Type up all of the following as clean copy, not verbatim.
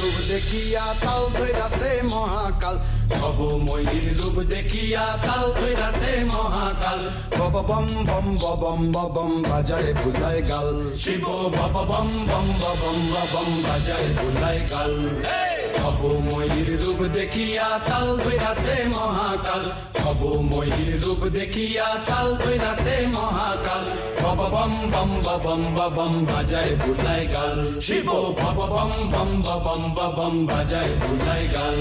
রূপ দেখিয়া তাল ধইরাছে মহাকাল ভবময়ীর রূপ দেখিয়া তাল ধইরাছে মহাকাল বব বম বম বম বম বাজায় বুলায় গাল শিব বব বম বম বম বম বাজায় বুলায় গাল ভবময়ীর রূপ দেখিয়া তাল ধইরাছে মহাকাল ভবময়ীর রূপ দেখিয়া তাল ধইরাছে মহাকাল বব বম বম বম বাজায় বুলায় গাল শিব বব বম বম বম বাজায় বুলায় গাল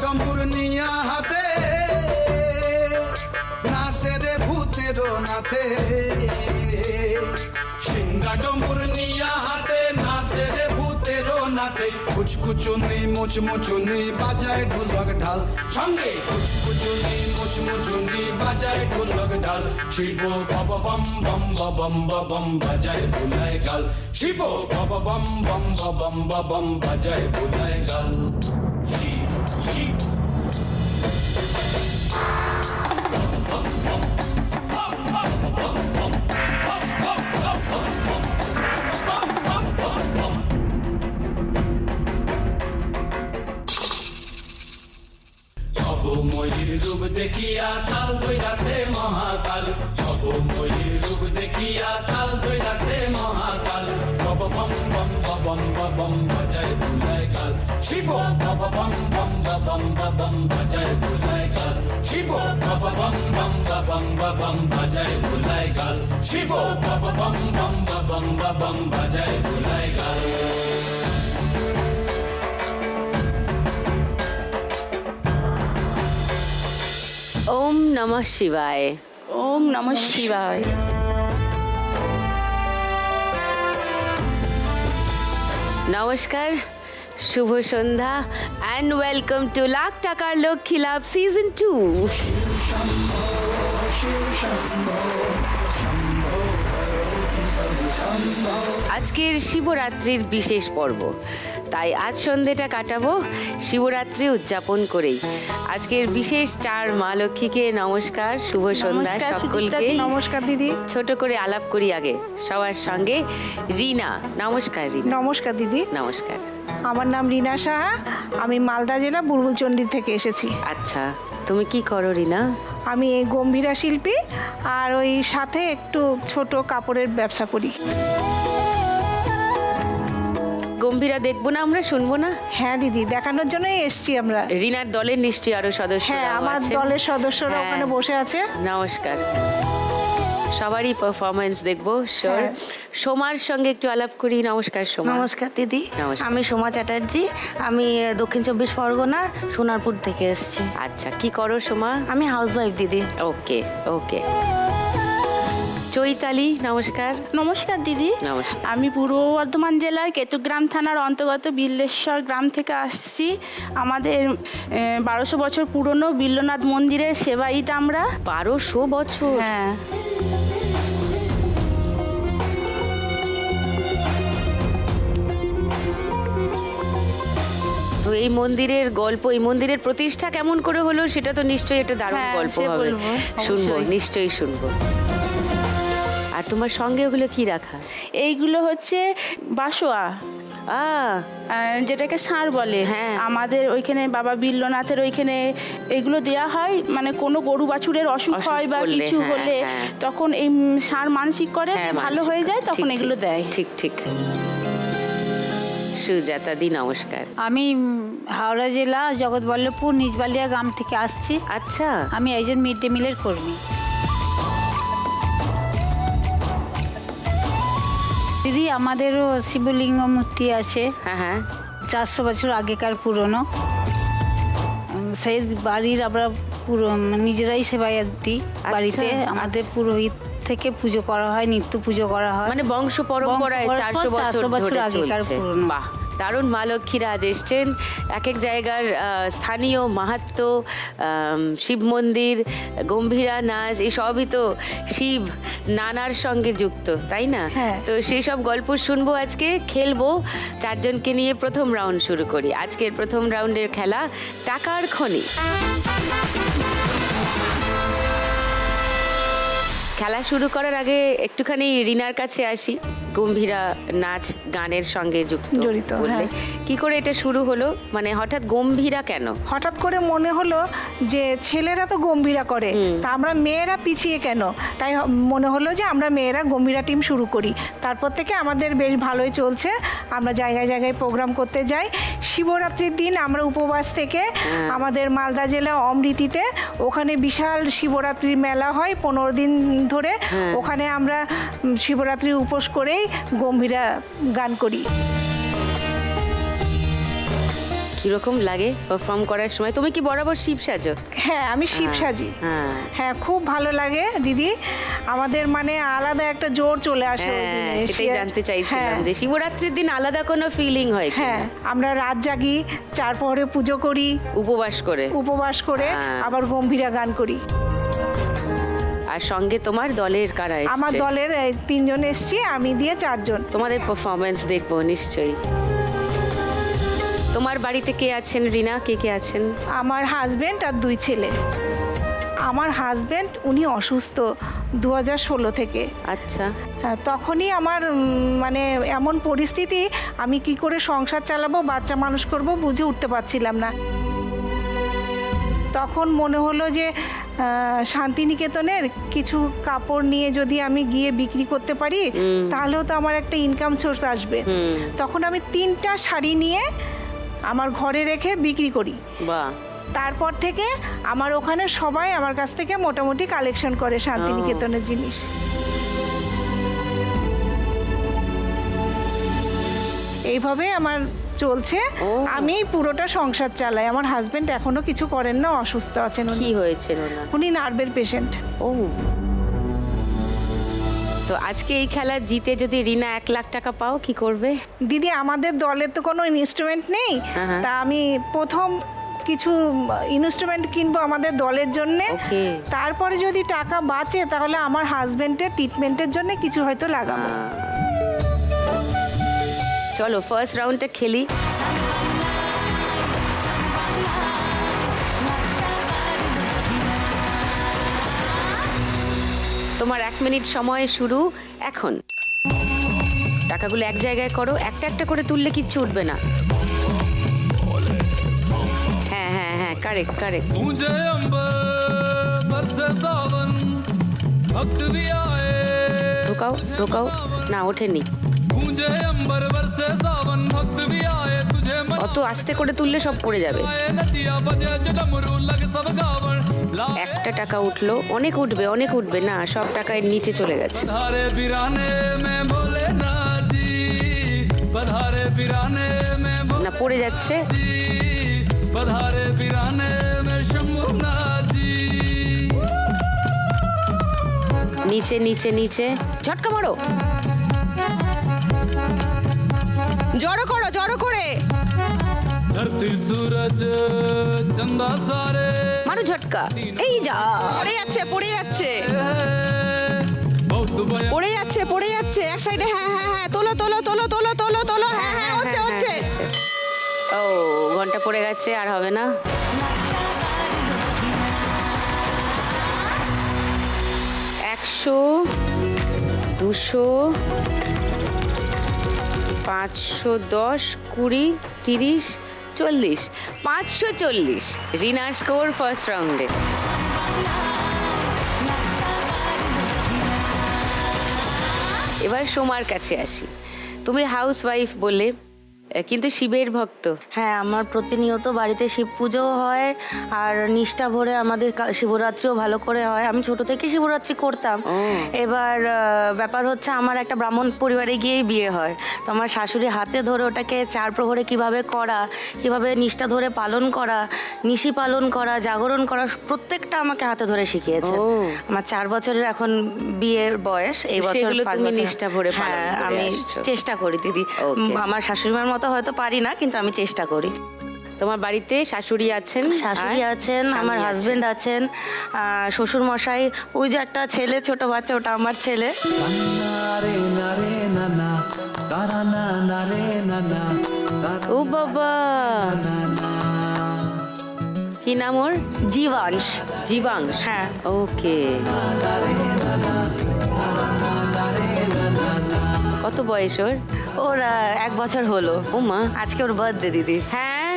ডম্বুর নিয়া হাতে নাচে রে ভূতেরও নাথে সিংহা ডম্বুর নিয়া হাতে নাচে রে ভূতেরও নাথে কুচকুচুনি মুচমুচুনি বাজায় ঢোলক ঢাল সঙ্গে কুচকুচুনি মুচমুচুনি বাজায় ঢোলক ঢাল শিব বব বম বম বম বাজায় বুলায় গাল শিব বব বম বম বম বাজায় বুলায় গাল ভবময়ীর রূপ দেখিয়া তাল ধইরাছে মহাকাল ভবময়ীর রূপ দেখিয়া তাল ধইরাছে মহাকাল বব বম বম বাজায় বুলায় গাল শিব বব বম বম বাজায় বুলায় গাল শিব বব বম বম বাজায় বুলায় গাল শিব বব বম বম বাজায় বুলায় গাল ওম নমঃ শিবায়। ওম নমঃ শিবায়। নমস্কার, শুভ সন্ধ্যা অ্যান্ড ওয়েলকাম টু লাখ টাকার লক্ষ্মী লাভ সিজন 2। আজকের শিবরাত্রির বিশেষ পর্ব, তাই আজ সন্ধ্যেটা কাটাবো শিবরাত্রি উদযাপন করেই। আজকের বিশেষ 4 মা লক্ষ্মীকে নমস্কার, শুভ সন্ধ্যা সকলকে। নমস্কার দিদি। ছোট করে আলাপ করি আগে সবার সঙ্গে। রিনা, নমস্কার। রিনা, নমস্কার দিদি। নমস্কার। আমার নাম রিনা সাহা, আমি মালদা জেলা বুলবুলচন্ডী থেকে এসেছি। আচ্ছা, তুমি কি করো রিনা? আমি এই গম্ভীরা শিল্পী, আর ওই সাথে একটু ছোট কাপড়ের ব্যবসা করি। গম্ভীরা দেখবো না আমরা, শুনবো না? হ্যাঁ দিদি, দেখানোর জন্যই এসছি আমরা। রিনার দলের নিশ্চয়ই আরো সদস্য? হ্যাঁ, আমার দলের সদস্যরা ওখানে বসে আছে। নমস্কার, সবারই পারফরমেন্স দেখবো। সোমার সঙ্গে একটু আলাপ করি। নমস্কার সোমা। নমস্কার দিদি, নমস্কার। আমি সোমা চ্যাটার্জি, আমি দক্ষিণ 24 পরগনা সোনারপুর থেকে এসেছি। আচ্ছা, কি করো সোমা? আমি হাউসওয়াইফ দিদি। ওকে ওকে। চৈতালি, নমস্কার। নমস্কার দিদি। নমস্কার। আমি পূর্ব বর্ধমান জেলার কেতুগ্রাম থানার অন্তর্গত বিল্লেশ্বর গ্রাম থেকে আসছি। আমাদের 1200 বছর পুরনো বিল্লনাথ মন্দিরের সেবায়িত আমরা। 1200 বছর? হ্যাঁ। তো এই মন্দিরের গল্প, এই মন্দিরের প্রতিষ্ঠা কেমন করে হলো সেটা তো নিশ্চয়ই একটা দারুণ হ্যাঁ, গল্প সে হবে। বলবো, শুনবো, অবশ্যই। নিশ্চয়ই শুনবো। আর তোমার সঙ্গে ওগুলো কি রাখা? এইগুলো হচ্ছে বাসোয়া, যেটাকে ষাঁড় বলে। হ্যাঁ। আমাদের ওইখানে বাবা বিল্লনাথের ওইখানে এগুলো দেয়া হয়, মানে কোনো গরু বাছুরের অসুখ হয় বা করলে, কিছু হ্যাঁ, হলে হ্যাঁ। তখন এই ষাঁড় মানসিক করে ভালো হয়ে যায়, তখন ঠিক, এগুলো ঠিক, দেয়। ঠিক ঠিক। সুজাতা দি, নমস্কার। আমি হাওড়া জেলা জগৎবল্লভপুর নিজবালিয়া গ্রাম থেকে আসছি। আচ্ছা, আমি একজন মিড ডে মিলের কর্মী। দিদি, আমাদেরও শিবলিঙ্গ মূর্তি আছে। হ্যাঁ হ্যাঁ। 400 বছর আগেকার পুরনো। সেই বাড়ির আমরা পুরো নিজেরাই সেবায়ত দিই বাড়িতে। আমাদের পুরোহিত থেকে পুজো করা হয়, নিত্য পুজো করা হয়। মানে বংশ পরম্পরায় 400 বছর বছর ধরে আগেকার চলছে। পুরনো। বাহ, দারুণ মা লক্ষ্মীরা আজ এসছেন। এক এক জায়গার স্থানীয় মাহাত্ম্য, শিব মন্দির, গম্ভীরা নাচ, এই সবই তো শিব নানার সঙ্গে যুক্ত, তাই না? হ্যাঁ। তো সেই সব গল্প শুনবো আজকে, খেলবো। চারজনকে নিয়ে প্রথম রাউন্ড শুরু করি। আজকের প্রথম রাউন্ডের খেলা টাকার খনি। খেলা শুরু করার আগে একটুখানি রিনার কাছে আসি। গম্ভীরা নাচ গানের সঙ্গে জড়িত, বললে। হ্যাঁ। কি করে এটা শুরু হলো, মানে হঠাৎ গম্ভীরা কেন? হঠাৎ করে মনে হলো যে ছেলেরা তো গম্ভীরা করে, তা আমরা মেয়েরা পিছিয়ে কেন, তাই মনে হলো যে আমরা মেয়েরা গম্ভীরা টিম শুরু করি। তারপর থেকে আমাদের বেশ ভালোই চলছে। আমরা জায়গায় জায়গায় প্রোগ্রাম করতে যাই। শিবরাত্রির দিন আমরা উপবাস থেকে আমাদের মালদা জেলা অমৃতিতে ওখানে বিশাল শিবরাত্রির মেলা হয় 15 দিন ধরে। ওখানে আমরা শিবরাত্রি উপোস করেই গম্ভীরা গান করি। কিরকম লাগে পারফর্ম করার সময়? তুমি কি বরাবর শিব সাজো? হ্যাঁ, আমি শিব সাজি। হ্যাঁ। হ্যাঁ, খুব ভালো লাগে দিদি। আমাদের মানে আলাদা একটা জোর চলে আসে ওই দিনে। সেটাই জানতে চাইছিলাম হ্যাঁ, যে শিবরাত্রির দিন আলাদা কোনো ফিলিং হয় কি? হ্যাঁ, আমরা রাত জাগি, 4 প্রহরে পুজো করি, উপবাস করে। উপবাস করে হ্যাঁ। আবার গম্ভীরা গান করি। আর সঙ্গে তোমার দলের কারা এসছে? আমার দলের 3 জন এসছি, আমি দিয়ে 4 জন। তোমাদের পারফরমেন্স দেখবো নিশ্চয়ই। তোমার বাড়িতে কে আছেন রিনা, কে কে আছেন? আমার হাজবেন্ড আর 2 ছেলে। আমার হাজবেন্ড উনি অসুস্থ 2016 থেকে। আচ্ছা। তখনই আমার মানে এমন পরিস্থিতি, আমি কি করে সংসার চালাবো, বাচ্চা মানুষ করব বুঝে উঠতে পারছিলাম না। তখন মনে হলো যে শান্তিনিকেতনের কিছু কাপড় নিয়ে যদি আমি গিয়ে বিক্রি করতে পারি তাহলেও তো আমার একটা ইনকাম সোর্স আসবে। তখন আমি 3টা শাড়ি নিয়ে আমার ঘরে রেখে বিক্রি করি। বাহ। তারপর থেকে আমার ওখানে সবাই আমার কাছ থেকে মোটামুটি কালেকশন করে শান্তিনিকেতনের জিনিস। এইভাবে আমার চলছে। আমি পুরোটা সংসার চালাই। আমার হাজবেন্ড এখনো কিছু করেন না, অসুস্থ আছেন উনি। কি হয়েছে ওনার? উনি নার্ভের পেশেন্ট। ও, তো আজকে এই খেলা জিতে যদি রিনা 1 লাখ টাকা পাও, কি করবে? দিদি, আমাদের দলের তো কোনো ইনস্ট্রুমেন্ট নেই, তা আমি প্রথম কিছু ইনস্ট্রুমেন্ট কিনবো আমাদের দলের জন্য। Okay. তারপরে যদি টাকা বাঁচে তাহলে আমার হাজবেন্ডের ট্রিটমেন্টের জন্য কিছু হয়তো লাগাবো। চলো ফার্স্ট রাউন্ডটা খেলি। তোমার 1 মিনিট সময় শুরু এখন। টাকাগুলো এক জায়গায় করো, একটা একটা করে তুললে কিচ্ছু উঠবে না। হ্যাঁ হ্যাঁ হ্যাঁ, কারেক্ট কারেক্ট। मुझे अंबर बरसे सावन भक्त भी आए ঢোকাও ঢোকাও, না ওঠেনি। मुझे अंबर बरसे सावन भक्त भी आए तुझे অত আস্তে করে তুললে সব পড়ে যাবে। मनाए नदिया बजे डमरू लगे सब गावन একটা টাকা উঠলো, অনেक উঠবে অনেক উঠবে। না, সব টাকা এর নিচে চলে গেছে। पधारे बिराने में बोले ना जी पधारे बिराने में না, পড়ে যাচ্ছে। जी पधारे बिराने में शंभुना जी নিচে নিচে নিচে, ঝটকা মারো। জড়ো করো, জড়ো করে। धरती सूरज चंदा सारे মারো ঝটকা। এই যা, পড়ে যাচ্ছে, পড়ে যাচ্ছে, बहुत बया পড়ে যাচ্ছে, পড়ে যাচ্ছে। এক সাইডে, হ্যাঁ হ্যাঁ হ্যাঁ, তোলো তোলো তোলো তোলো তোলো তোলো, হ্যাঁ হ্যাঁ, হচ্ছে হচ্ছে। ও, ঘন্টা পড়ে গেছে, আর হবে না। একশো, 200, 510, 20, 30, 40, 540। রিনার স্কোর ফার্স্ট রাউন্ডে। এবার সোমার কাছে আসি। তুমি হাউস ওয়াইফ বলে, কিন্তু শিবের ভক্ত। হ্যাঁ, আমার প্রতিনিয়ত বাড়িতে শিব পুজো হয় আর নিষ্ঠা ভরে আমাদের শিবরাত্রিও ভালো করে হয়। আমি ছোট থেকে শিবরাত্রি করতাম। এবার ব্যাপার হচ্ছে, আমার একটা ব্রাহ্মণ পরিবারে গিয়েই বিয়ে হয়। তো আমার শাশুড়ি হাতে ধরে ওটাকে 4 প্রহরে কিভাবে করা, কিভাবে নিষ্ঠা ধরে পালন করা, নিশি পালন করা, জাগরণ করা, প্রত্যেকটা আমাকে হাতে ধরে শিখিয়েছে। আমার 4 বছরের এখন বিয়ের বয়স। এই বছর সেগুলো 5 তুমি বছর। নিষ্ঠা ভরে পালন হ্যাঁ, করে আমি আসছো। চেষ্টা করি দিদি। Okay. আমার শাশুড়িমার মতো মতো হয়তো পারি না, কিন্তু আমি চেষ্টা করি। তোমার বাড়িতে শাশুড়ি আছেন, শাশুড়ি আর আছেন, স্বামী আমার হাজবেন্ড আছেন, শ্বশুর মশাই, ওই যে একটা ছেলে, ছোট বাচ্চা, ওটা আমার ছেলে। নারে নারে নানা তারা না নারে নানা ও বাবা, কি নাম ওর? জীবাংশ। জীবাংশ, হ্যাঁ। ওকে। কত বয়স ওর? ওর 1 বছর হলো। ও মা, আজকে ওর বার্থডে দিদি। হ্যাঁ।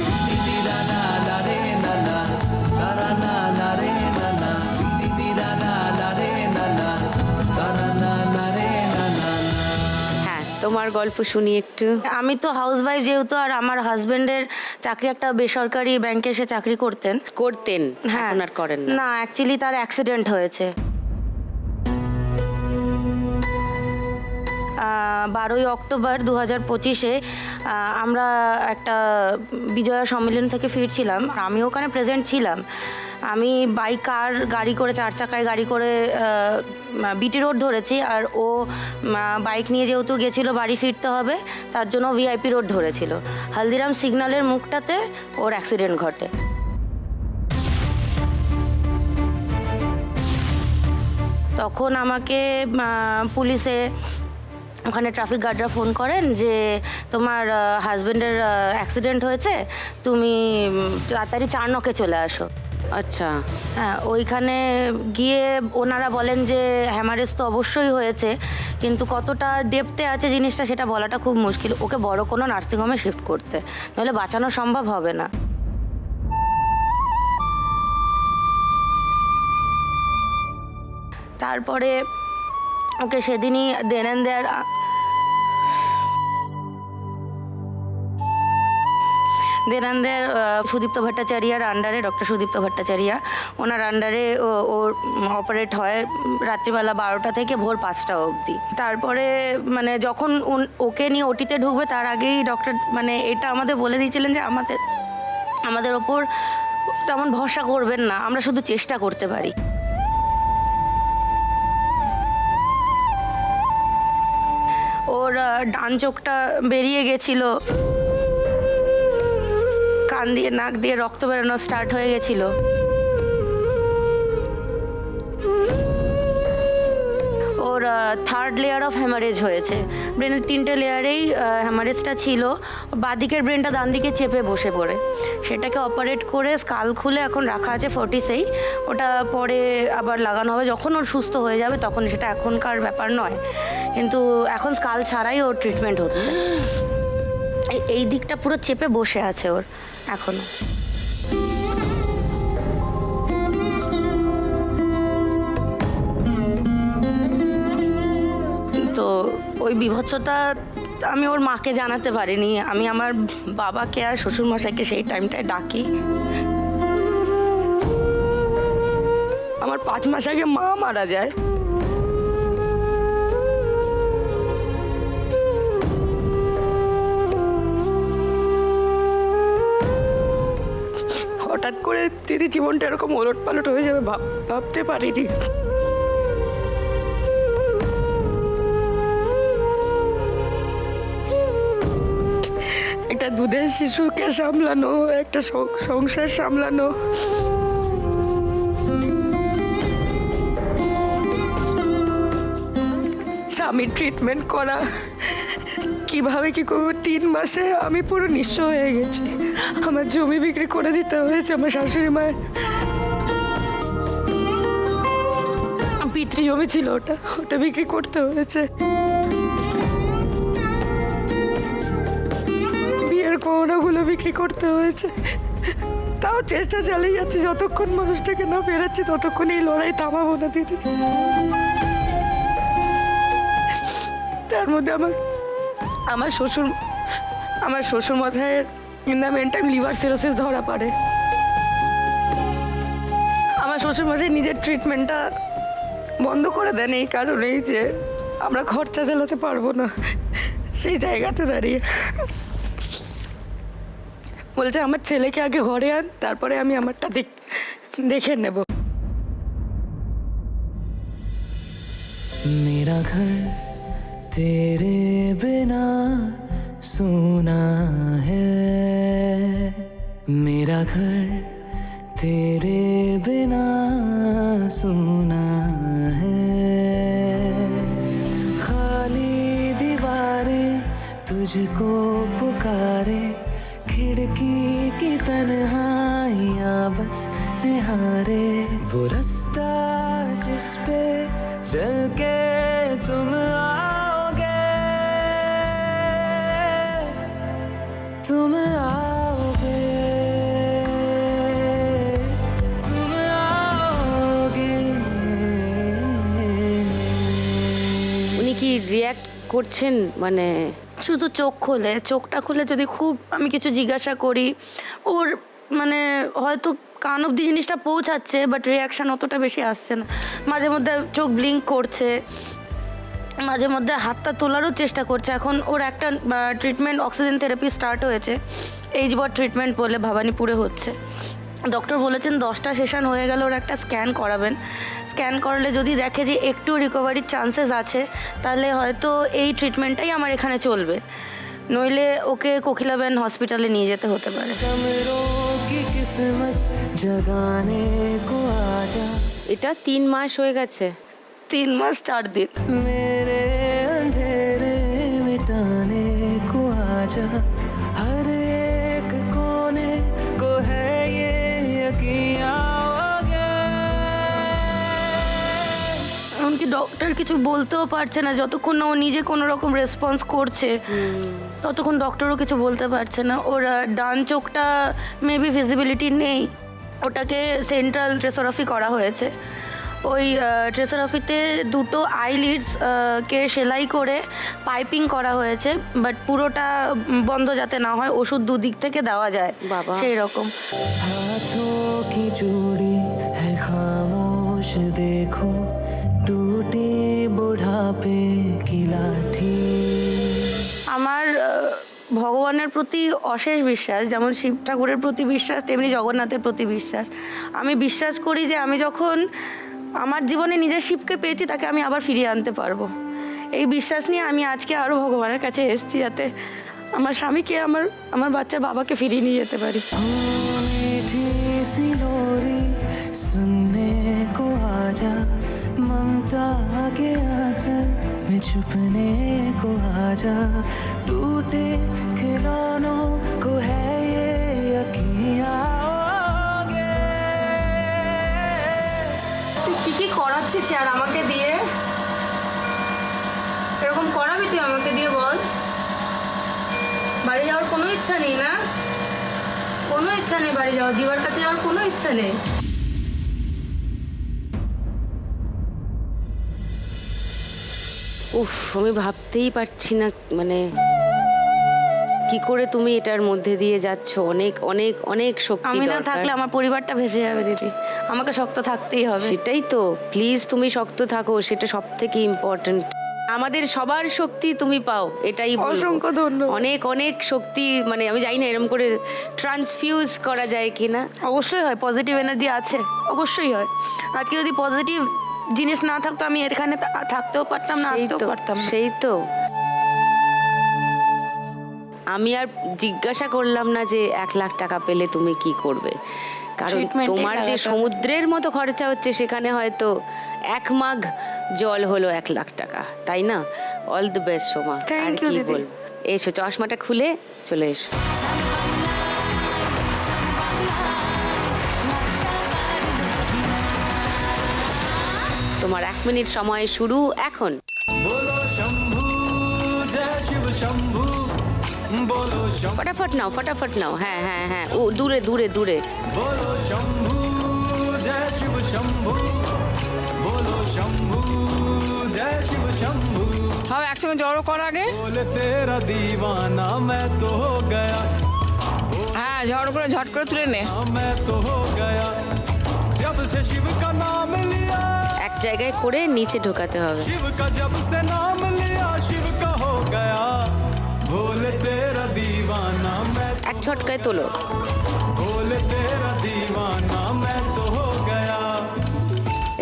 হ্যাঁ, তোমার গল্প শুনি একটু। আমি তো হাউসওয়াইফ যেহেতু, আর আমার হাজবেন্ডের চাকরি একটা বেসরকারি ব্যাংকে এসে চাকরি করতেন। হ্যাঁ, এখন আর করেন না? না, অ্যাকচুয়ালি তার অ্যাক্সিডেন্ট হয়েছে। 12ই অক্টোবর 2025-এ আমরা একটা বিজয়া সম্মেলন থেকে ফিরছিলাম, আমি ওখানে প্রেজেন্ট ছিলাম। আমি গাড়ি করে 4 চাকায় গাড়ি করে বিটি রোড ধরেছি, আর ও বাইক নিয়ে যেহেতু গেছিলো বাড়ি ফিরতে হবে, তার জন্য ভিআইপি রোড ধরেছিল। হলদিরাম সিগন্যালের মুখটাতে ওর অ্যাক্সিডেন্ট ঘটে। তখন আমাকে পুলিশে, ওখানে ট্রাফিক গার্ডরা ফোন করেন যে তোমার হাজবেন্ডের অ্যাক্সিডেন্ট হয়েছে, তুমি তাড়াতাড়ি 4 নকে চলে আসো। আচ্ছা। হ্যাঁ, ওইখানে গিয়ে ওনারা বলেন যে হ্যামারেজ তো অবশ্যই হয়েছে, কিন্তু কতটা ডেপথে আছে জিনিসটা সেটা বলাটা খুব মুশকিল। ওকে বড় কোনো নার্সিংহোমে শিফট করতে, নাহলে বাঁচানো সম্ভব হবে না। তারপরে ওকে সেদিনই দেনান্দের সুদীপ্ত ভট্টাচার্যার আন্ডারে, ডক্টর সুদীপ্ত ভট্টাচার্যা, ওনার আন্ডারে ওর অপারেট হয় রাত্রিবেলা 12টা থেকে ভোর 5টা অবধি। তারপরে মানে যখন ওকে নিয়ে ওটিতে ঢুকবে তার আগেই ডক্টর মানে এটা আমাদের বলে দিয়েছিলেন যে আমাদের ওপর তেমন ভরসা করবেন না, আমরা শুধু চেষ্টা করতে পারি। ওর ডান চোখটা বেরিয়ে গেছিল, কান দিয়ে নাক দিয়ে রক্ত বেরোনো স্টার্ট হয়ে গেছিল। ওর 3rd লেয়ার অফ হ্যামারেজ হয়েছে। ব্রেনের 3টে লেয়ারেই হ্যামারেজটা ছিল। বাঁদিকের ব্রেনটা ডান দিকে চেপে বসে পড়ে, সেটাকে অপারেট করে স্কাল খুলে এখন রাখা আছে ফোর্টিসেই। ওটা পরে আবার লাগানো হবে যখন ওর সুস্থ হয়ে যাবে, তখন সেটা এখনকার ব্যাপার নয়। কিন্তু এখন স্কাল ছাড়াই ওর ট্রিটমেন্ট হচ্ছে। এই দিকটা পুরো চেপে বসে আছে ওর এখনো। তো ওই বিভৎসতা আমি ওর মাকে জানাতে পারিনি। আমি আমার বাবাকে আর শ্বশুরমশাইকে সেই টাইমটায় ডাকি। আমার 5 মাস আগে মা মারা যায়। হঠাৎ করে দিদি জীবনটা এরকম ওলট পালট হয়ে যাবে ভাবতে পারিনি। একটা দুধের শিশুকে সামলানো, একটা সংসার সামলানো, স্বামীর ট্রিটমেন্ট করা, কিভাবে কি করবো। 3 মাসে আমি পুরো নিঃস্ব হয়ে গেছি। আমার জমি বিক্রি করে দিতে হয়েছে। আমার শাশুড়ি মায়ের পিতৃ জমি ছিল, ওটা বিক্রি করতে হয়েছে। বিয়ের গহনাগুলো বিক্রি করতে হয়েছে। তাও চেষ্টা চালিয়ে যাচ্ছি, যতক্ষণ মানুষটাকে না ফেরাচ্ছি ততক্ষণ এই লড়াই থামাবো না দিদি। তার মধ্যে আমার শ্বশুর মশাইয়ের in the meantime liver cirrhosis ধরা পড়ে। আমার শ্বশুর মশাই নিজের ট্রিটমেন্টটা বন্ধ করে দেন এই কারণেই যে আমরা খরচা চালাতে পারবো না। সেই জায়গাতে দাঁড়িয়ে বলছে আমার ছেলেকে আগে ঘরে আন, তারপরে আমি আমারটা দেখে নেব। मेरा घर तेरे बिना सुना है मेरा घर तेरे बिना सुना है खाली दीवारें तुझको पुकारे खिड़की की तन्हाइयाँ बस निहारे वो रास्ता जिस पे चल के तुम आओगे तुम आओगे तुम आओगे উনি কি রিয়াক্ট করছেন মানে শুধু চোখটা খুলে যদি খুব আমি কিছু জিজ্ঞাসা করি ওর মানে হয়তো কান অব্দি জিনিসটা পৌঁছাচ্ছে বাট রিয়াকশান অতটা বেশি আসছে না। মাঝে মধ্যে চোখ ব্লিঙ্ক করছে, মাঝে মধ্যে হাতটা তোলারও চেষ্টা করছে। এখন ওর একটা ট্রিটমেন্ট অক্সিজেন থেরাপি স্টার্ট হয়েছে, এইচবট ট্রিটমেন্ট বলে ভবানীপুরে হচ্ছে। ডক্টর বলেছেন 10টা সেশন হয়ে গেলে ওর একটা স্ক্যান করাবেন। স্ক্যান করলে যদি দেখে যে একটু রিকভারির চান্সেস আছে তাহলে হয়তো এই ট্রিটমেন্টটাই আমার এখানে চলবে, নইলে ওকে কোকিলাবেন হসপিটালে নিয়ে যেতে হতে পারে। कमरों की किस्मत जगाने को आजा এটা 3 মাস হয়ে গেছে। 3 মাস 4 দিন। मेरे अंधेरे मिटाने को आजा हर एक कोने को है ये यकीन आओगे এমনকি ডক্টর কিছু বলতেও পারছে না, যতক্ষণ না ও নিজে কোনো রকম রেসপন্স করছে ততক্ষণ ডক্টরও কিছু বলতে পারছে না। ওর ডান চোখটা মেবি ভিজিবিলিটি নেই, ওটাকে সেন্ট্রাল ট্রেসোগ্রাফি করা হয়েছে। ওই ট্রেসোগ্রাফিতে 2টো আইলিডস কে সেলাই করে পাইপিং করা হয়েছে, বাট পুরোটা বন্ধ যাতে না হয়, ওষুধ দুদিক থেকে দেওয়া যায় বাবা। সেই রকম। हाथों की जोड़ी है खामोश देखो टूटी बुढ़ापे की लाठी আমার ভগবানের প্রতি অশেষ বিশ্বাস, যেমন শিব ঠাকুরের প্রতি বিশ্বাস তেমনি জগন্নাথের প্রতি বিশ্বাস। আমি বিশ্বাস করি যে আমি যখন আমার জীবনে নিজের শিবকে পেয়েছি তাকে আমি আবার ফিরিয়ে আনতে পারবো। এই বিশ্বাস নিয়ে আমি আজকে আরও ভগবানের কাছে এসেছি যাতে আমার স্বামীকে আমার বাচ্চার বাবাকে ফিরিয়ে নিয়ে যেতে পারি। मीठी सी लोरी सुनने को आजा ममता के आंचल में छुपने को आजा टूटे खिलौनों को है ये यकीन आओगे তুই কী কী করাচ্ছিস আর আমাকে দিয়ে? এরকম করাবি তুই আমাকে দিয়ে? বল, বাড়ি যাওয়ার কোনো ইচ্ছা নেই না? কোনো ইচ্ছা নেই বাড়ি যাওয়ার, দিবার কাছে যাওয়ার কোনো ইচ্ছা নেই? উফ, আমি ভাবতেই পারছি না মানে কি করে তুমি এটার মধ্যে দিয়ে যাচ্ছ। অনেক অনেক অনেক শক্তি আমি না দরকার। থাকলে আমার পরিবারটা ভেসে যাবে দিদি, আমাকে শক্ত থাকতেই হবে। সেটাই তো, প্লিজ তুমি শক্ত থাকো, সেটা সব থেকে ইম্পর্টেন্ট। আমাদের সবার শক্তি তুমি পাও, এটাই বলবো। অসংখ্য ধন্যবাদ। অনেক অনেক শক্তি, মানে আমি জানি না এরকম করে ট্রান্সফিউজ করা যায় কিনা। অবশ্যই হয়, পজিটিভ এনার্জি আছে, অবশ্যই হয়। আজকে যদি পজিটিভ জিনিস না থাকতো আমি এখানে থাকতেও পারতাম না, আসতেও পারতাম না। সেই তো আমি আর জিজ্ঞাসা করলাম না যে 1 লাখ টাকা পেলে তুমি কি করবে, কারণ Treatment-এই তোমার যে লাগাতাম। সমুদ্রের মতো খরচা হচ্ছে সেখানে হয়তো 1 মাগ জল হলো 1 লাখ টাকা, তাই না? All the best Soma. Thank আর you, কি দিদি। বলবো, এসো চশমাটা খুলে চলে এসো। তোমার 1 মিনিট সময় শুরু এখন। बोलो शंभू जय शिव शंभू बोलो शंभू ফটাফট নাও, ফটাফট নাও। হ্যাঁ হ্যাঁ হ্যাঁ, ও দূরে দূরে দূরে। बोलो शंभू जय शिव शंभू बोलो शंभू जय शिव शंभू সব একসঙ্গে জড়ো কর আগে। बोले तेरा दीवाना मैं तो हो गया হ্যাঁ, ঝড় করে ঝট করে তুলে নে। मैं तो हो गया जब से शिव का नाम लिया এক জায়গায় করে নিচে ঢোকাতে হবে। शिव का जब से नाम लिया शिव का हो गया बोले तेरा दीवाना मैं এক ঝটকায় তোলো। बोले तेरा दीवाना मैं तो हो गया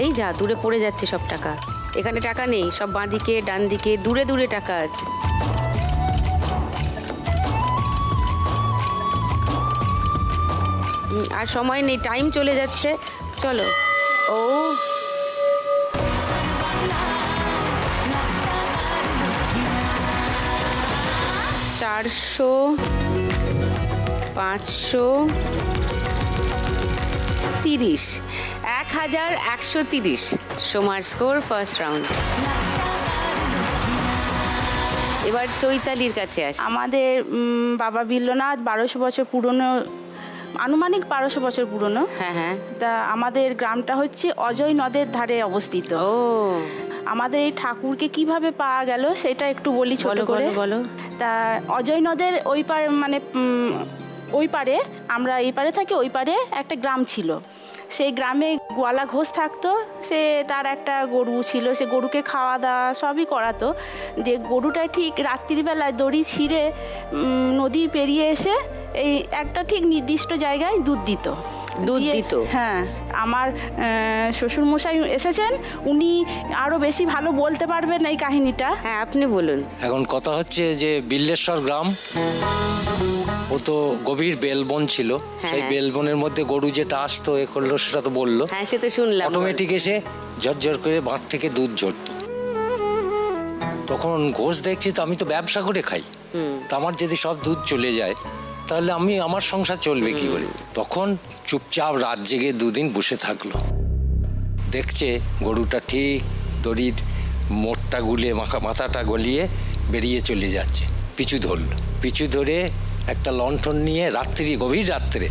এই যা, দূরে পড়ে যাচ্ছে সব টাকা। এখানে টাকা নেই, সব বাঁ দিকে ডান দিকে দূরে দূরে টাকা আছে। আর সময় নেই, টাইম চলে যাচ্ছে, চলো। ও 400, 500, 30, 1130 সোমার স্কোর ফার্স্ট রাউন্ড। এবার চৈতালির কাছে আসি। আমাদের বাবা বিল্লনাথ 1200 বছর পুরনো, আনুমানিক 1200 বছর পুরনো। হ্যাঁ হ্যাঁ। তা আমাদের গ্রামটা হচ্ছে অজয় নদের ধারে অবস্থিত। ও আমাদের এই ঠাকুরকে কিভাবে পাওয়া গেল সেটা একটু বলি ছোট বলো করে। বলো বলো। তা অজয় নদের ওই পার মানে ওই পারে, আমরা এই পারে থাকি, ওই পারে একটা গ্রাম ছিল। সেই গ্রামে গোয়ালা ঘোষ থাকতো, সে তার একটা গরু ছিল, সে গরুকে খাওয়া দাওয়া সবই করাতো। যে গরুটা ঠিক রাত্রিবেলায় দড়ি ছিঁড়ে নদী পেরিয়ে এসে এই একটা ঠিক নির্দিষ্ট জায়গায় দুধ দিত। দুধ দিয়ে- দিত? হ্যাঁ, আমার শ্বশুরমশাই এসেছেন, উনি আরও বেশি ভালো বলতে পারবেন এই কাহিনীটা। হ্যাঁ আপনি বলুন। এখন কথা হচ্ছে যে বিল্লেশ্বর গ্রাম, ও তো গভীর বেলবন ছিল। সেই হ্যাঁ। বেলবনের মধ্যে গরু যেটা আসতো এ করলো সেটা তো বললো, হ্যাঁ সে তো শুনলাম। অটোমেটিক এসে ঝরঝর করে বাঁধ থেকে দুধ ঝরতো। তখন ঘোষ দেখছি তো আমি তো ব্যবসা করে খাই, তা আমার যদি সব দুধ চলে যায় তাহলে আমার সংসার চলবে কি করে? তখন চুপচাপ রাত জেগে দুদিন বসে থাকলো, দেখছে গরুটা ঠিক দড়ির মোটটা গুলিয়ে মাথাটা গলিয়ে বেরিয়ে চলে যাচ্ছে। পিছু ধরলো, পিছু ধরে একটা লণ্ঠন নিয়ে গভীর রাত্রে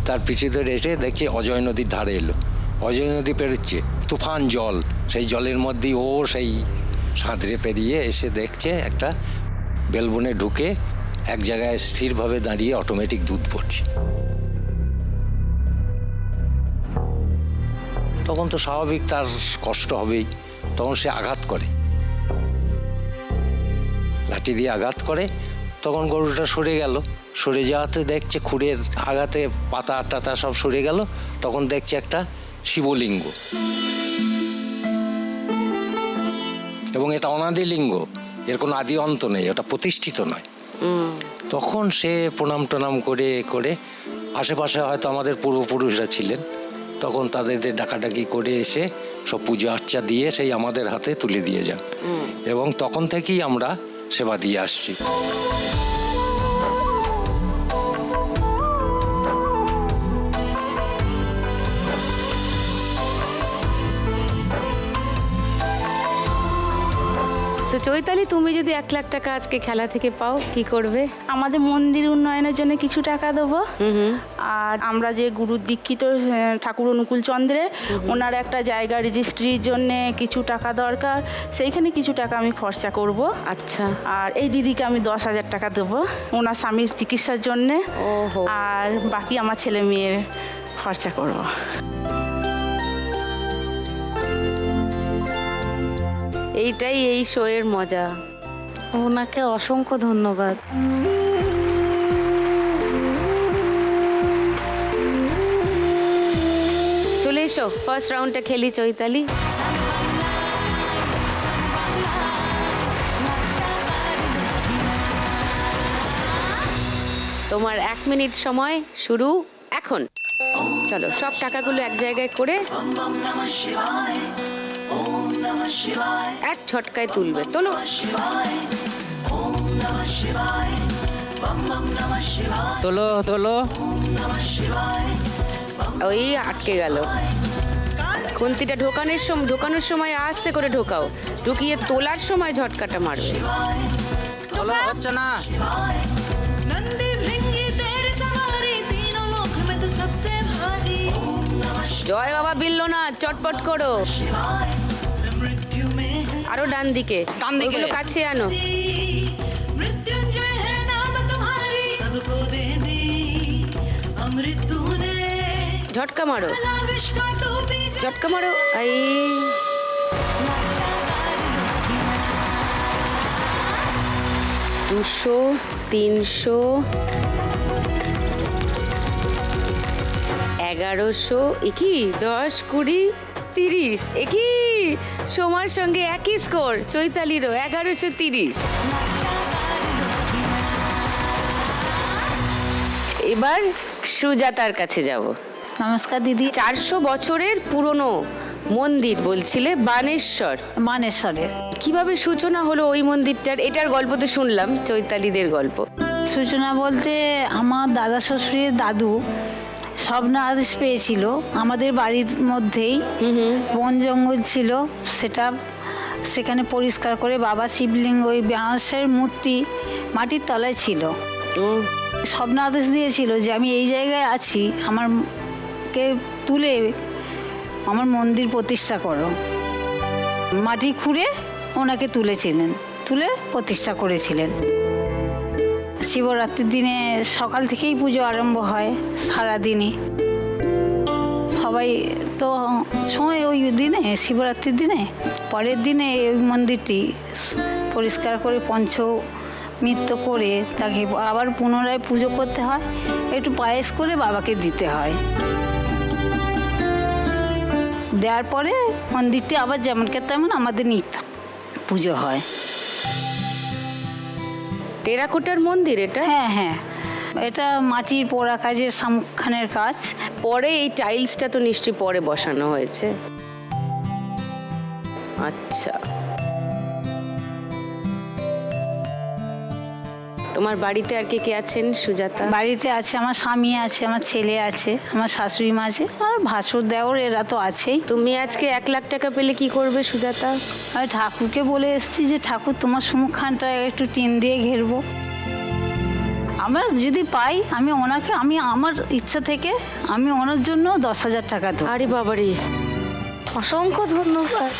তার পিছু ধরে এসে দেখছে অজয় নদীর ধারে এলো। অজয় নদী পেরোচ্ছে, তুফান জল, সেই জলের মধ্যেই ও সেই সাঁতরে পেরিয়ে এসে দেখছে একটা বেলবনে ঢুকে এক জায়গায় স্থিরভাবে দাঁড়িয়ে অটোমেটিক দুধ পড়ছে। তখন তো স্বাভাবিক তার কষ্ট হবেই, তখন সে আঘাত করে, লাঠি দিয়ে আঘাত করে। তখন গরুটা সরে গেল, সরে যাওয়াতে দেখছে খুঁড়ের আঘাতে পাতা টাতা সব সরে গেল। তখন দেখছে একটা শিবলিঙ্গ, এবং এটা অনাদি লিঙ্গ, এর কোনো আদি অন্ত নেই, ওটা প্রতিষ্ঠিত নয়। তখন সে প্রণাম টনাম করে করে আশেপাশে হয়তো আমাদের পূর্বপুরুষরা ছিলেন, তখন তাদের ডাকাডাকি করে এসে সব পূজা আর্চা দিয়ে সেই আমাদের হাতে তুলে দিয়ে যান, এবং তখন থেকেই আমরা সেবা দিয়ে আসছি। তো চৈতালি, তুমি যদি 1 লাখ টাকা আজকে খেলা থেকে পাও কি করবে? আমাদের মন্দির উন্নয়নের জন্য কিছু টাকা দেবো। আর আমরা যে গুরু দীক্ষিত ঠাকুর অনুকূল চন্দ্রের, ওনার একটা জায়গা রেজিস্ট্রির জন্য কিছু টাকা দরকার, সেইখানে কিছু টাকা আমি খরচা করব। আচ্ছা। আর এই দিদিকে আমি 10,000 টাকা দেবো ওনার স্বামীর চিকিৎসার জন্যে। ওহো। আর বাকি আমার ছেলে মেয়ের খরচা করব। এইটাই এই শোয়ের মজা। ওনাকে অসংখ্য ধন্যবাদ। চলে এসো, ফার্স্ট রাউন্ডটা খেলি চৈতালি। তোমার 1 মিনিট সময় শুরু এখন। চলো, সব টাকাগুলো এক জায়গায় করে এক ঝটকায় তুলবে। তোলো। তোলো তোলো। ওই আটকে গেল। খুন্তিটা ঢোকানোর সময় আস্তে করে ঢোকাও, ঢুকিয়ে তোলার সময় ঝটকাটা মারবে। তোলো হচ্ছে না। জয় বাবা বিল্লনাথ, চটপট করো। আরো ডান দিকে, ওগুলো কাছে আনো। ঝটকা মারো, ঝটকা মারো। এই 200, 300, 1100, একই 10, 20, 30, একই সোমার সঙ্গে একই স্কোর, চৈতালিরও 1130। এবার সুজাতার কাছে যাব। নমস্কার দিদি। 400 বছরের পুরনো মন্দির বলছিলে বানেশ্বর। মানেশ্বরের কিভাবে সূচনা হলো ওই মন্দিরটার? এটার গল্প তো শুনলাম, চৈতালিদের গল্প। সূচনা বলতে আমার দাদা শ্বশুরের দাদু স্বপ্ন আদেশ পেয়েছিল আমাদের বাড়ির মধ্যেই বন জঙ্গল ছিল, সেখানে পরিষ্কার করে বাবা শিবলিঙ্গ ওই বাঁশের মূর্তি মাটির তলায় ছিল। স্বপ্ন আদেশ দিয়েছিল যে আমি এই জায়গায় আছি, আমারকে তুলে আমার মন্দির প্রতিষ্ঠা করো। মাটি খুঁড়ে ওনাকে তুলে প্রতিষ্ঠা করেছিলেন। শিবরাত্রির দিনে সকাল থেকেই পুজো আরম্ভ হয় সারাদিনই। সবাই তো সময় ওই দিনে শিবরাত্রির দিনে, পরের দিনে ওই মন্দিরটি পরিষ্কার করে পঞ্চমৃত্য করে তাকে আবার পুনরায় পুজো করতে হয়, একটু পায়েস করে বাবাকে দিতে হয়। দেওয়ার পরে মন্দিরটি আবার যেমনকে তেমন আমাদের নিত্য পুজো হয়। টেরাকোটার মন্দির এটা? হ্যাঁ, এটা মাটির পোড়া কাজের শামুক খানের কাজ। পরে এই টাইলসটা তো নিশ্চয়ই পরে বসানো হয়েছে। আচ্ছা, তোমার বাড়িতে আর কে কে আছেন সুজাতা? বাড়িতে আছে আমার স্বামী আছে, আমার ছেলে আছে, আমার শাশুড়ি মা আছে, আর ভাসুর দেওর এরা তো আছেই। তুমি আজকে 1 লাখ টাকা পেলে কি করবে সুজাতা? আমি ঠাকুরকে বলে এসেছি যে ঠাকুর তোমার সম্মুখখানটা একটু টিন দিয়ে ঘেরবো। আমার যদি পাই আমি ওনাকে, আমি আমার ইচ্ছা থেকে আমি ওনার জন্য 10,000 টাকা দেবো। আরে বাবারে, অসংখ্য ধন্যবাদ।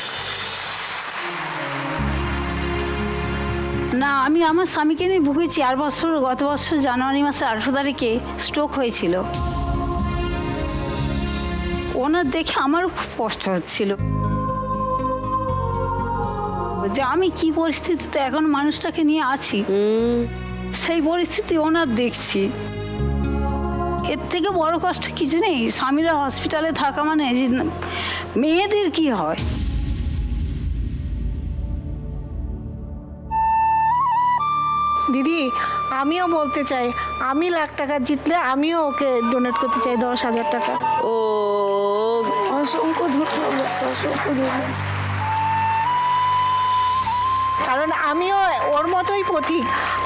না, আমি আমার স্বামীকে নিয়ে ভুগেছি। গত বছর জানুয়ারি মাসে 18 তারিখে স্ট্রোক হয়েছিল। ওনার দেখে আমারও খুব কষ্ট হচ্ছিল যে আমি কি পরিস্থিতিতে এখন মানুষটাকে নিয়ে আছি, সেই পরিস্থিতি ওনার দেখছি। এর থেকে বড় কষ্ট কিছু নেই। স্বামীরা হসপিটালে থাকা মানে যে মেয়েদের কি হয়। দিদি, আমিও বলতে চাই, আমি 1 লাখ টাকা জিতলে আমিও ওকে ডোনেট করতে চাই 10,000 টাকা। ও অসংখ্য ধন্যবাদ, অসংখ্য ধন্যবাদ। কারণ আমিও ওর মতোই পথিক।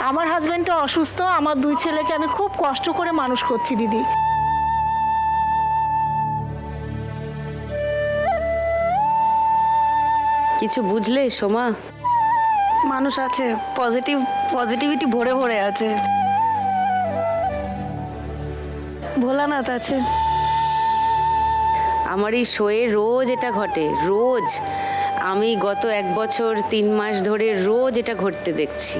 আমার হাজব্যান্ডটা অসুস্থ, আমার 2 ছেলেকে আমি খুব কষ্ট করে মানুষ করছি দিদি। কিছু বুঝলে সোমা? মানুষ আছে, পজিটিভিটি ভরে ভরে আছে, ভোলানাথ আছে। আমার এই শোয়ে রোজ এটা ঘটে, রোজ। আমি গত 1 বছর 3 মাস ধরে রোজ এটা ঘটতে দেখছি।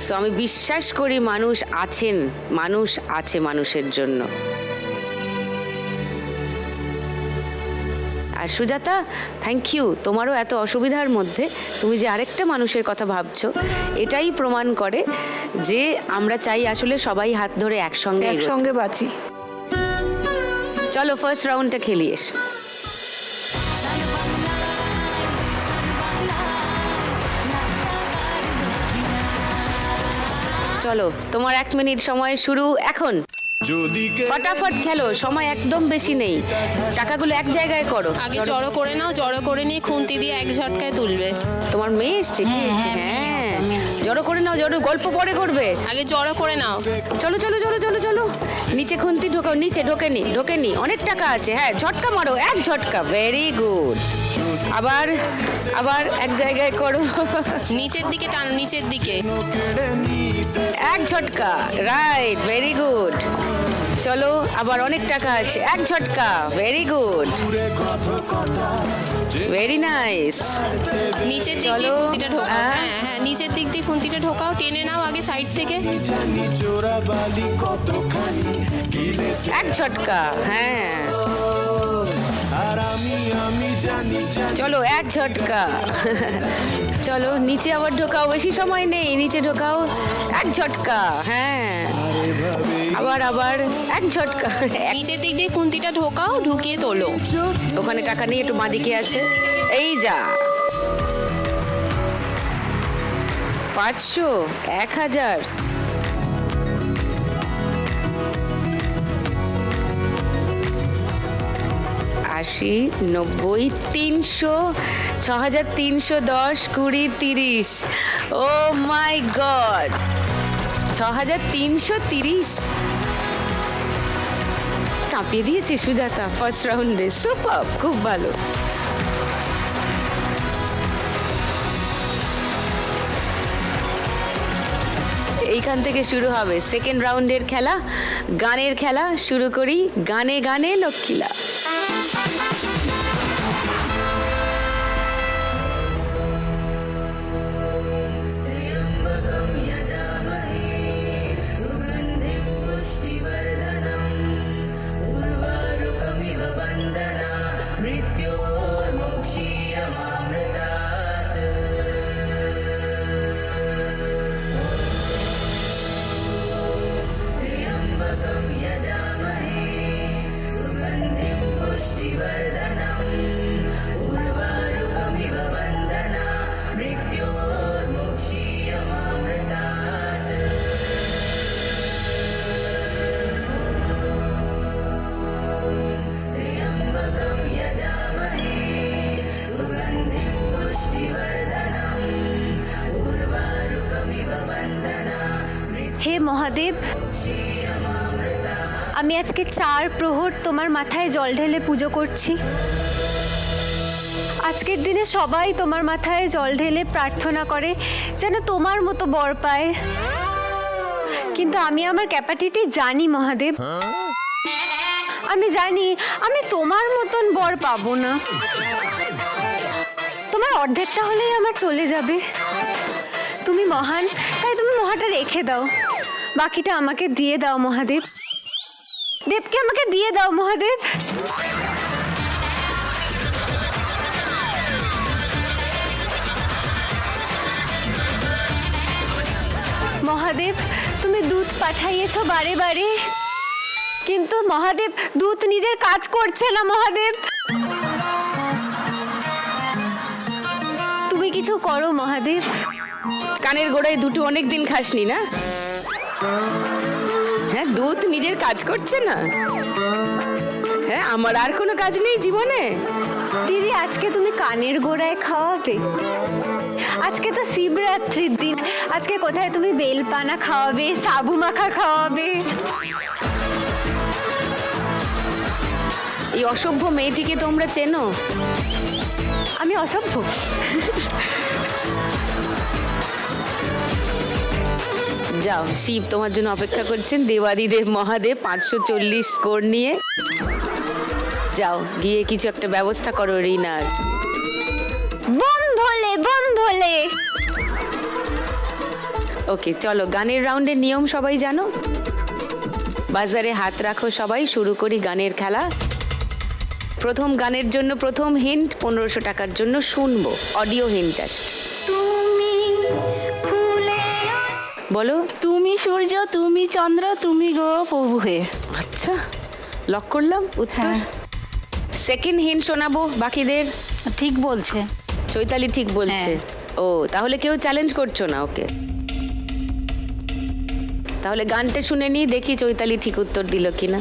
সো আমি বিশ্বাস করি মানুষ আছে মানুষের জন্য। আর সুজাতা, থ্যাংক ইউ। তোমারও এত অসুবিধার মধ্যে তুমি যে আরেকটা মানুষের কথা ভাবছো, এটাই প্রমাণ করে যে আমরা চাই আসলে সবাই হাত ধরে একসঙ্গে এগোতে। একসঙ্গে বাঁচি। চলো ফার্স্ট রাউন্ডটা খেলি এসো। চলো, তোমার 1 মিনিট সময় শুরু এখন। ফটাফট খেলো, সময় একদম বেশি নেই। টাকাগুলো এক জায়গায় করো। আগে জড়ো করে নাও, জড়ো করে নিয়ে খুন্তি দিয়ে 1 ঝটকায় তুলবে। তোমার মেয়ে এসছে? কি এসছে? হ্যাঁ, জড়ো করে নাও, গল্প পরে করবে। আগে জড়ো করে নাও। চলো চলো চলো চলো চলো, নিচে খুন্তি ঢোকাও, নিচে ঢোকেনি। অনেক টাকা আছে। হ্যাঁ, ঝটকা মারো, 1 ঝটকা। Very good. আবার এক জায়গায় করো। নিচের দিকে টানো, নিচের দিকে। 1 ঝটকা। Right, very good. চলো, আবার অনেক টাকা আছে। 1 ঝটকা। Very good, very nice. নিচের দিক দিয়ে খুন্তিটা ঢোকাও। হ্যাঁ, নিচের দিক দিয়ে খুন্তিটা ঢোকাও। টেনে নাও আগে সাইড থেকে। 1 ঝটকা। হ্যাঁ, চলো 1 ঝটকা। চলো, নিচে আবার ঢোকাও, বেশি সময় নেই। নিচে ঢোকাও, 1 ঝটকা। হ্যাঁ, আবার 1 ঝটকা। নিচের দিক দিয়ে খুন্তিটা ঢোকাও, ঢুকিয়ে তোলো। ওখানে টাকা নিয়ে একটু বাঁদিকে আছে। এই যা, 500, 1000, 80, 90, 300, 6310, 20, 30. Oh my God! 6330. কাঁপিয়ে দিয়েছে সুজাতা ফার্স্ট রাউন্ডে। সুপার, খুব ভালো। এইখান থেকে শুরু হবে সেকেন্ড রাউন্ডের খেলা, গানের খেলা। শুরু করি গানে গানে লক্ষ্মীলা। হে মহাদেব, আমি আজকে 4 প্রহর তোমার মাথায় জল ঢেলে পুজো করছি। আজকের দিনে সবাই তোমার মাথায় জল ঢেলে প্রার্থনা করে যেন তোমার মতো বর পায়, কিন্তু আমি আমার ক্যাপাসিটি জানি মহাদেব। আমি জানি আমি তোমার মতন বর পাবো না। তোমার অর্ধেকটা হলেই আমার চলে যাবে। তুমি মহান, তাই তুমি মহাটা রেখে দাও, বাকিটা আমাকে দিয়ে দাও মহাদেব। দেবকে আমাকে দিয়ে দাও মহাদেব। মহাদেব, তুমি দুধ পাঠাইয়েছো বারে বারে, কিন্তু মহাদেব দুধ নিজের কাজ করছে না মহাদেব। তুমি কিছু করো মহাদেব। কানের গোড়ায় দুটো অনেক দিন খাসনি না? হ্যাঁ, দুধ নিজের কাজ করছে না। হ্যাঁ, আমার আর কোনো কাজ নেই জীবনে। দিদি, আজকে তুমি কানের গোড়ায় খাওয়াবে? আজকে তো শিবরাত্রির দিন, আজকে কোথায় তুমি বেলপানা খাওয়াবে, সাবু মাখা খাওয়াবে? এই অসভ্য মেয়েটিকে তোমরা চেনো? আমি অসভ্য? যাও, শিব তোমার জন্য অপেক্ষা করছেন। দেবাদিদেব মহাদেব 540 স্কোর নিয়ে। যাও, গিয়ে কিছু একটা ব্যবস্থা করো রিনার। বম ভোলে, বম ভোলে। ওকে, চলো, গানের রাউন্ডের নিয়ম সবাই জানো। বাজারে হাত রাখো সবাই, শুরু করি গানের খেলা। প্রথম গানের জন্য প্রথম হিন্ট, 1500 টাকার জন্য শুনবো অডিও হিন্ট আসছে। বলো। তুমি সূর্য, তুমি চন্দ্র, তুমি গ্রহ প্রভু হে। আচ্ছা, লক করলাম উত্তর। সেকেন্ড হিন্ট শোনাবো বাকিদের। ঠিক বলছে, চৈতালি ঠিক বলছে। ও, তাহলে কেউ চ্যালেঞ্জ করছো না? ওকে, তাহলে গানটা শুনে নি, দেখি চৈতালি ঠিক উত্তর দিল কিনা।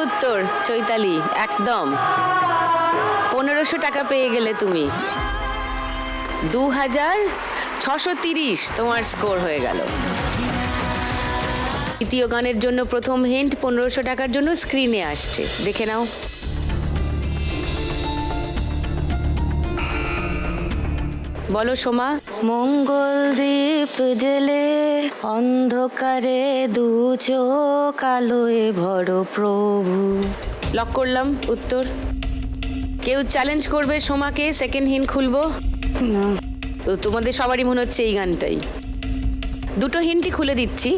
উত্তর চৈতালি, একদম। 1500 টাকা পেয়ে গেলে তুমি। 2630 তোমার স্কোর হয়ে গেল। দ্বিতীয় গানের জন্য প্রথম হিন্ট 1500 টাকার জন্য স্ক্রিনে আসছে, দেখে নাও। বলো সোমা। মঙ্গল দ্বীপ জেলে অন্ধকারে দু চোখ আলোয় ভর প্রভু। লক করলাম উত্তর। কেউ চ্যালেঞ্জ করবে সোমাকে সেকেন্ড হিন্ট খুলবো? তো তোমাদের সবারই মনে হচ্ছে এই গানটাই। দুটো হিন্টই খুলে দিচ্ছি।